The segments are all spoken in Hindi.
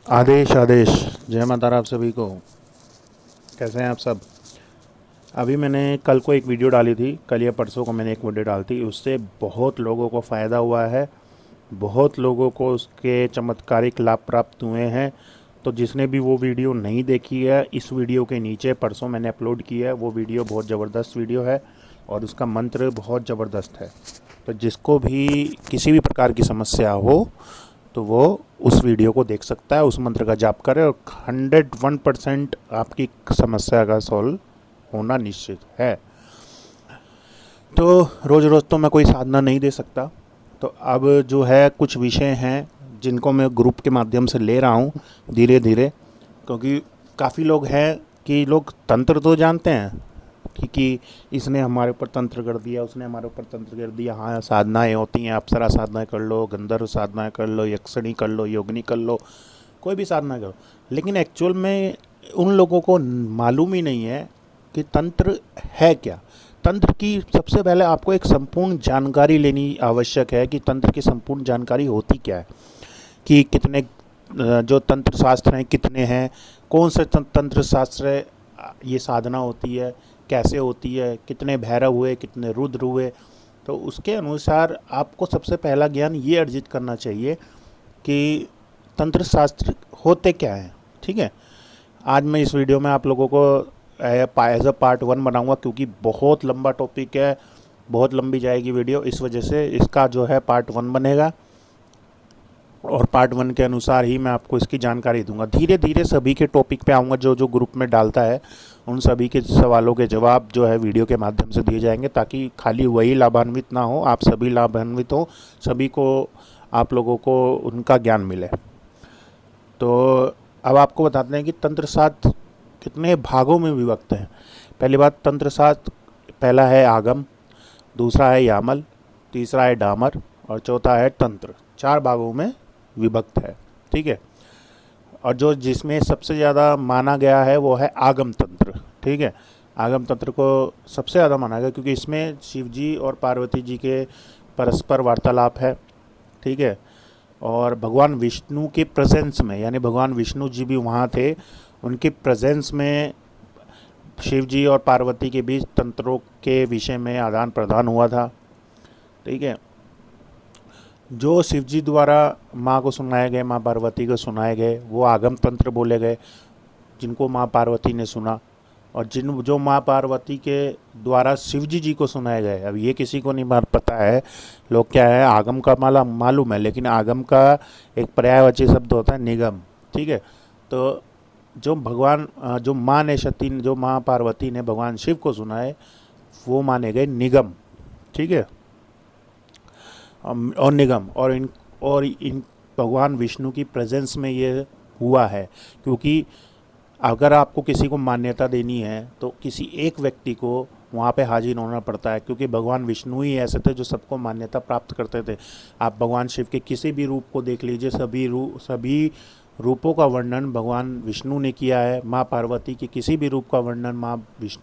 आदेश आदेश। जय माता दी आप सभी को। कैसे हैं आप सब। अभी मैंने कल को एक वीडियो डाली थी, कल या परसों को मैंने एक वीडियो डाली थी, उससे बहुत लोगों को फ़ायदा हुआ है, बहुत लोगों को उसके चमत्कारिक लाभ प्राप्त हुए हैं। तो जिसने भी वो वीडियो नहीं देखी है, इस वीडियो के नीचे परसों मैंने अपलोड किया है, वो वीडियो बहुत ज़बरदस्त वीडियो है और उसका मंत्र बहुत ज़बरदस्त है। तो जिसको भी किसी भी प्रकार की समस्या हो तो वो उस वीडियो को देख सकता है, उस मंत्र का जाप करे और 101% आपकी समस्या का सॉल्व होना निश्चित है। तो रोज़ रोज़ तो मैं कोई साधना नहीं दे सकता, तो अब जो है कुछ विषय हैं जिनको मैं ग्रुप के माध्यम से ले रहा हूँ धीरे धीरे, क्योंकि काफ़ी लोग हैं कि लोग तंत्र तो जानते हैं कि इसने हमारे ऊपर तंत्र कर दिया, उसने हमारे ऊपर तंत्र कर दिया। हाँ, साधनाएं होती हैं, अप्सरा साधनाएं कर लो, गंधर्व साधनाएं कर लो, यक्षिणी कर लो, योगिनी कर लो, कोई भी साधना करो, लेकिन एक्चुअल में उन लोगों को मालूम ही नहीं है कि तंत्र है क्या। तंत्र की सबसे पहले आपको एक संपूर्ण जानकारी लेनी आवश्यक है कि तंत्र की संपूर्ण जानकारी होती क्या है, कि कितने जो तंत्र शास्त्र हैं कितने हैं, कौन से तंत्र शास्त्र ये साधना होती है, कैसे होती है, कितने भैरव हुए, कितने रुद्र हुए। तो उसके अनुसार आपको सबसे पहला ज्ञान ये अर्जित करना चाहिए कि तंत्र शास्त्र होते क्या हैं। ठीक है, आज मैं इस वीडियो में आप लोगों को एज अ पार्ट 1 बनाऊंगा, क्योंकि बहुत लंबा टॉपिक है, बहुत लंबी जाएगी वीडियो, इस वजह से इसका जो है पार्ट 1 बनेगा और पार्ट 1 के अनुसार ही मैं आपको इसकी जानकारी दूंगा। धीरे धीरे सभी के टॉपिक पे आऊँगा, जो जो ग्रुप में डालता है उन सभी के सवालों के जवाब जो है वीडियो के माध्यम से दिए जाएंगे, ताकि खाली वही लाभान्वित ना हो, आप सभी लाभान्वित हो, सभी को, आप लोगों को उनका ज्ञान मिले। तो अब आपको बताते हैं कि तंत्र शास्त्र कितने भागों में विभक्त है। पहली बात, तंत्र शास्त्र पहला है आगम, दूसरा है यामल, तीसरा है डामर और चौथा है तंत्र। 4 भागों में विभक्त है। ठीक है, और जो जिसमें सबसे ज़्यादा माना गया है वो है आगम तंत्र। ठीक है, आगम तंत्र को सबसे ज़्यादा माना गया क्योंकि इसमें शिव जी और पार्वती जी के परस्पर वार्तालाप है। ठीक है, और भगवान विष्णु के प्रेजेंस में, यानी भगवान विष्णु जी भी वहाँ थे, उनके प्रेजेंस में शिव जी और पार्वती के बीच तंत्रों के विषय में आदान प्रदान हुआ था। ठीक है, जो शिव जी द्वारा माँ को सुनाए गए, माँ पार्वती को सुनाए गए, वो आगम तंत्र बोले गए, जिनको माँ पार्वती ने सुना। और जो माँ पार्वती के द्वारा शिव जी को सुनाए गए, अब ये किसी को नहीं पता है, लोग क्या है, आगम का मालूम है, लेकिन आगम का एक पर्यायवाची शब्द होता है निगम। ठीक है, तो जो माँ पार्वती ने भगवान शिव को सुनाए, वो माने गए निगम। ठीक है, और निगम और इन भगवान विष्णु की प्रेजेंस में ये हुआ है। क्योंकि अगर आपको किसी को मान्यता देनी है तो किसी एक व्यक्ति को वहाँ पे हाजिर होना पड़ता है, क्योंकि भगवान विष्णु ही ऐसे थे जो सबको मान्यता प्राप्त करते थे। आप भगवान शिव के किसी भी रूप को देख लीजिए, सभी रूपों का वर्णन भगवान विष्णु ने किया है। माँ पार्वती के किसी भी रूप का वर्णन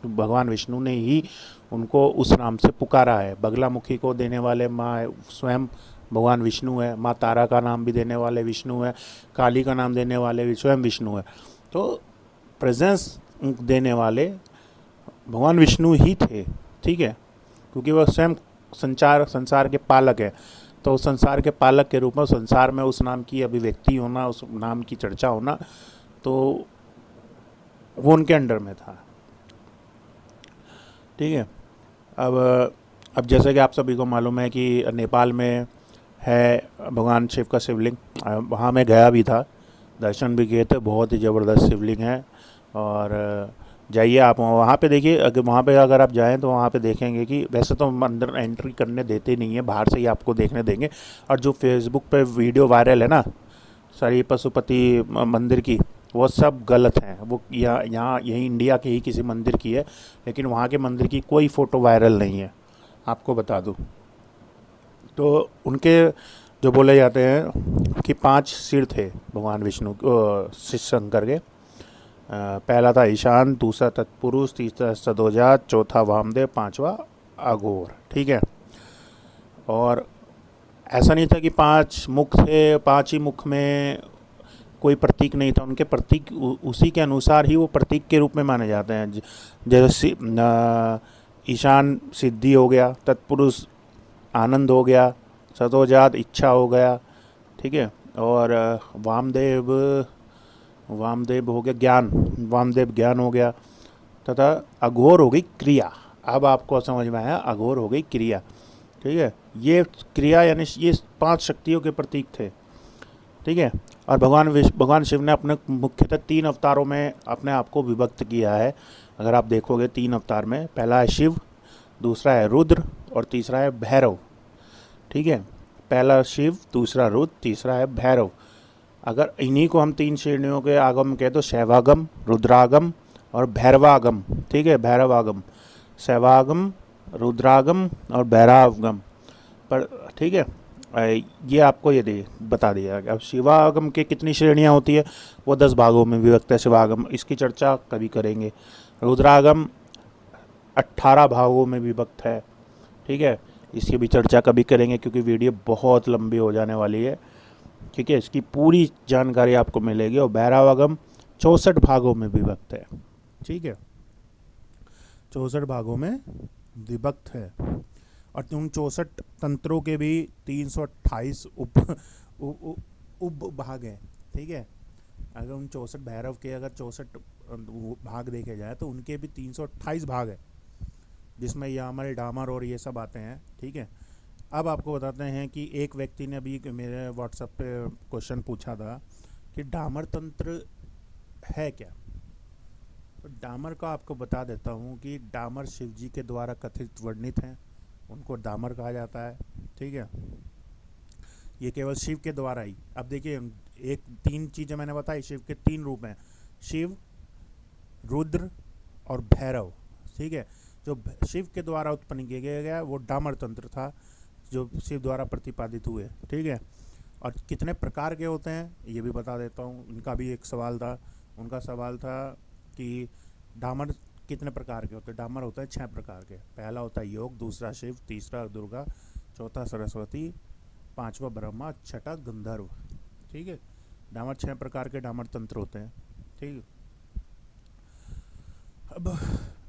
भगवान विष्णु ने ही उनको उस नाम से पुकारा है। बगलामुखी को देने वाले माँ स्वयं भगवान विष्णु है, माँ तारा का नाम भी देने वाले विष्णु है, काली का नाम देने वाले स्वयं विष्णु है। तो प्रेजेंस देने वाले भगवान विष्णु ही थे। ठीक है, क्योंकि वह स्वयं संसार के पालक है, तो संसार के पालक के रूप में संसार में उस नाम की अभिव्यक्ति होना, उस नाम की चर्चा होना, तो वो उनके अंडर में था। ठीक है, अब जैसे कि आप सभी को मालूम है कि नेपाल में है भगवान शिव का शिवलिंग, वहाँ मैं गया भी था, दर्शन भी किए थे, बहुत ही ज़बरदस्त शिवलिंग है। और जाइए आप वहाँ पे देखिए, अगर आप जाएं तो वहाँ पे देखेंगे कि वैसे तो अंदर एंट्री करने देते नहीं है, बाहर से ही आपको देखने देंगे। और जो फेसबुक पे वीडियो वायरल है ना सारी पशुपति मंदिर की, वो सब गलत हैं। वो यहाँ यही इंडिया के ही किसी मंदिर की है, लेकिन वहाँ के मंदिर की कोई फ़ोटो वायरल नहीं है, आपको बता दूँ। तो उनके जो बोले जाते हैं कि 5 सिर थे भगवान विष्णु शिव शंकर के। पहला था ईशान, दूसरा तत्पुरुष, तीसरा सदोजात, चौथा वामदेव, 5वां अघोर। ठीक है, और ऐसा नहीं था कि 5 मुख थे, 5 ही मुख में कोई प्रतीक नहीं था, उनके प्रतीक उसी के अनुसार ही वो प्रतीक के रूप में माने जाते हैं। जैसे ईशान सिद्धि हो गया, तत्पुरुष आनंद हो गया, सतोजात इच्छा हो गया, ठीक है। और वामदेव वामदेव हो गया ज्ञान, वामदेव ज्ञान हो गया, तथा अघोर हो गई क्रिया। अब आपको समझ में आया, अघोर हो गई क्रिया, ठीक है। ये क्रिया यानी ये 5 शक्तियों के प्रतीक थे, ठीक है। और भगवान शिव ने अपने मुख्यतः 3 अवतारों में अपने आप को विभक्त किया है। अगर आप देखोगे 3 अवतार में, पहला है शिव, दूसरा है रुद्र और तीसरा है भैरव, ठीक है। पहला शिव, दूसरा रुद्र, तीसरा है भैरव। अगर इन्हीं को हम 3 श्रेणियों के आगम कहें तो शैवागम, रुद्रागम और भैरवागम, ठीक है। भैरवागम, शैवागम, रुद्रागम और भैरवागम पर, ठीक है। ये आपको ये बता दिया। अब शिवागम के कितनी श्रेणियाँ होती है, वो 10 भागों में विभक्त है शिवागम, इसकी चर्चा कभी करेंगे। रुद्रागम 18 भागों में विभक्त है, ठीक है। इसकी भी चर्चा कभी करेंगे क्योंकि वीडियो बहुत लंबी हो जाने वाली है, ठीक है। इसकी पूरी जानकारी आपको मिलेगी। और भैरवागम 64 भागों में विभक्त है, ठीक है। 64 भागों में विभक्त है। और उन 64 तंत्रों के भी 328 उप भाग हैं, ठीक है। अगर उन 64 भैरव के अगर 64 भाग देखे जाए तो उनके भी 328 भाग है, जिसमें यामल, डामर और ये सब आते हैं, ठीक है। अब आपको बताते हैं कि एक व्यक्ति ने अभी मेरे व्हाट्सएप पे क्वेश्चन पूछा था कि डामर तंत्र है क्या। तो डामर का आपको बता देता हूँ कि डामर शिव जी के द्वारा कथित वर्णित हैं, उनको डामर कहा जाता है, ठीक है। ये केवल शिव के द्वारा ही। अब देखिए, 3 चीज़ें मैंने बताई, शिव के 3 रूप हैं, शिव, रुद्र और भैरव, ठीक है। जो शिव के द्वारा उत्पन्न किया गया वो डामर तंत्र था, जो शिव द्वारा प्रतिपादित हुए, ठीक है। और कितने प्रकार के होते हैं ये भी बता देता हूँ। उनका भी एक सवाल था, उनका सवाल था कि डामर कितने प्रकार के होते हैं। डामर होता है 6 प्रकार के। पहला होता है योग, दूसरा शिव, तीसरा दुर्गा, चौथा सरस्वती, 5वां ब्रह्मा, छठा गंधर्व, ठीक है। डामर 6 प्रकार के डामर तंत्र होते हैं, ठीक है। अब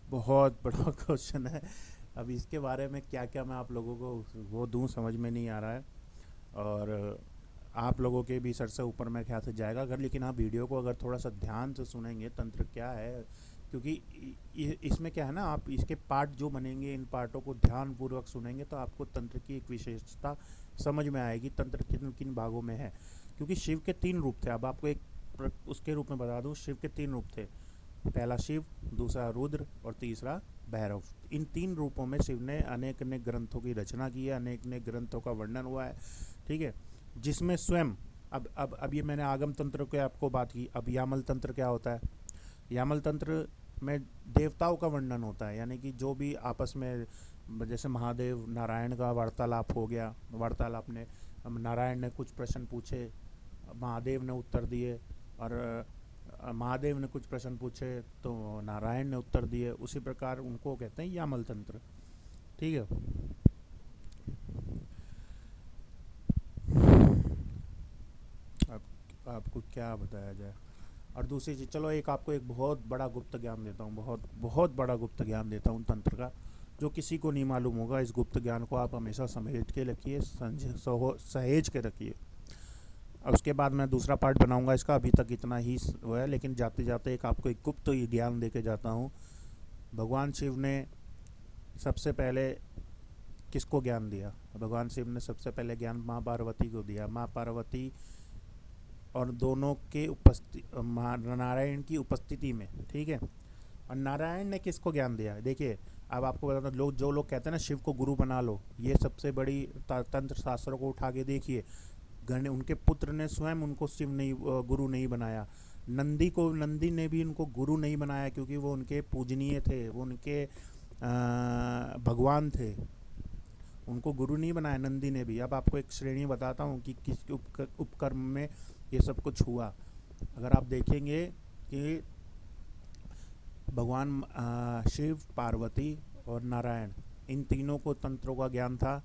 बहुत बड़ा क्वेश्चन है, अब इसके बारे में क्या क्या मैं आप लोगों को वो दूं, समझ में नहीं आ रहा है। और आप लोगों के भी सर से ऊपर मेरे ख्याल से जाएगा अगर, लेकिन आप वीडियो को अगर थोड़ा सा ध्यान से सुनेंगे तंत्र क्या है, क्योंकि इसमें क्या है ना, आप इसके पार्ट जो बनेंगे, इन पार्टों को ध्यानपूर्वक सुनेंगे तो आपको तंत्र की एक विशेषता समझ में आएगी, तंत्र किन किन भागों में है। क्योंकि शिव के 3 रूप थे। अब आपको एक उसके रूप में बता दूँ, शिव के 3 रूप थे, पहला शिव, दूसरा रुद्र और तीसरा भैरव। इन 3 रूपों में शिव ने अनेक अनेक ग्रंथों की रचना की है, अनेक अनेक ग्रंथों का वर्णन हुआ है, ठीक है। जिसमें स्वयं अब ये मैंने आगम तंत्र के आपको बात की। अब यामल तंत्र क्या होता है, यामल तंत्र में देवताओं का वर्णन होता है, यानी कि जो भी आपस में, जैसे महादेव नारायण का वार्तालाप हो गया, वार्तालाप ने नारायण ने कुछ प्रश्न पूछे, महादेव ने उत्तर दिए, और महादेव ने कुछ प्रश्न पूछे तो नारायण ने उत्तर दिए, उसी प्रकार उनको कहते हैं यामल तंत्र, ठीक है। अब आपको क्या बताया जाए। और दूसरी चीज़, चलो एक आपको एक बहुत बड़ा गुप्त ज्ञान देता हूँ, बहुत बहुत बड़ा गुप्त ज्ञान देता हूँ तंत्र का, जो किसी को नहीं मालूम होगा। इस गुप्त ज्ञान को आप हमेशा समेट के रखिए, सहेज के रखिए। और उसके बाद मैं दूसरा पार्ट बनाऊंगा इसका, अभी तक इतना ही वो है, लेकिन जाते जाते एक आपको एक गुप्त ज्ञान दे के जाता हूँ। भगवान शिव ने सबसे पहले किसको ज्ञान दिया? भगवान शिव ने सबसे पहले ज्ञान माँ पार्वती को दिया। माँ पार्वती और दोनों के नारायण की उपस्थिति में, ठीक है। और नारायण ने किसको ज्ञान दिया? देखिए, अब आपको बताता हूँ, जो लोग कहते हैं ना शिव को गुरु बना लो, ये सबसे बड़ी तंत्र शास्त्रों को उठा के देखिए, उनके पुत्र ने स्वयं उनको शिव नहीं गुरु नहीं बनाया। नंदी ने भी उनको गुरु नहीं बनाया, क्योंकि वो उनके पूजनीय थे, वो उनके भगवान थे, उनको गुरु नहीं बनाया नंदी ने भी। अब आपको एक श्रेणी बताता हूँ कि किस उपकर्म में ये सब कुछ हुआ। अगर आप देखेंगे कि भगवान शिव, पार्वती और नारायण, इन तीनों को तंत्रों का ज्ञान था।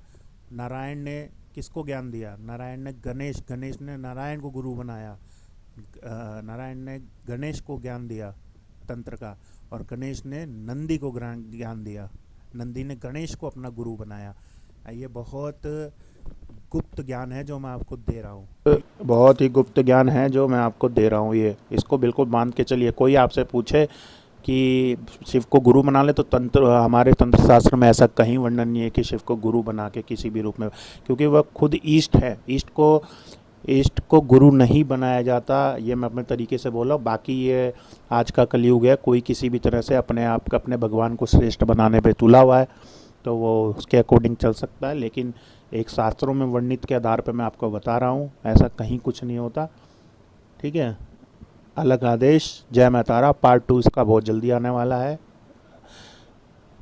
नारायण ने किसको ज्ञान दिया? नारायण ने गणेश ने नारायण को गुरु बनाया। नारायण ने गणेश को ज्ञान दिया तंत्र का, और गणेश ने नंदी को ज्ञान दिया, नंदी ने गणेश को अपना गुरु बनाया। ये बहुत गुप्त ज्ञान है जो मैं आपको दे रहा हूँ, बहुत ही गुप्त ज्ञान है जो मैं आपको दे रहा हूँ। ये इसको बिल्कुल मान के चलिए। कोई आपसे पूछे कि शिव को गुरु बना ले, तो हमारे तंत्र शास्त्र में ऐसा कहीं वर्णन नहीं है कि शिव को गुरु बना के किसी भी रूप में, क्योंकि वह खुद ईष्ट है। ईष्ट को गुरु नहीं बनाया जाता, ये मैं अपने तरीके से बोला। बाकी ये आज का कलयुग है, कोई किसी भी तरह से अपने आप अपने भगवान को श्रेष्ठ बनाने पे तुला हुआ है, तो वो उसके अकॉर्डिंग चल सकता है। लेकिन एक शास्त्रों में वर्णित के आधार पर मैं आपको बता रहा हूँ, ऐसा कहीं कुछ नहीं होता। ठीक है। अलग आदेश, जय माता तारा पार्ट 2 इसका बहुत जल्दी आने वाला है,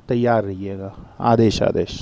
तैयार रहिएगा। आदेश आदेश।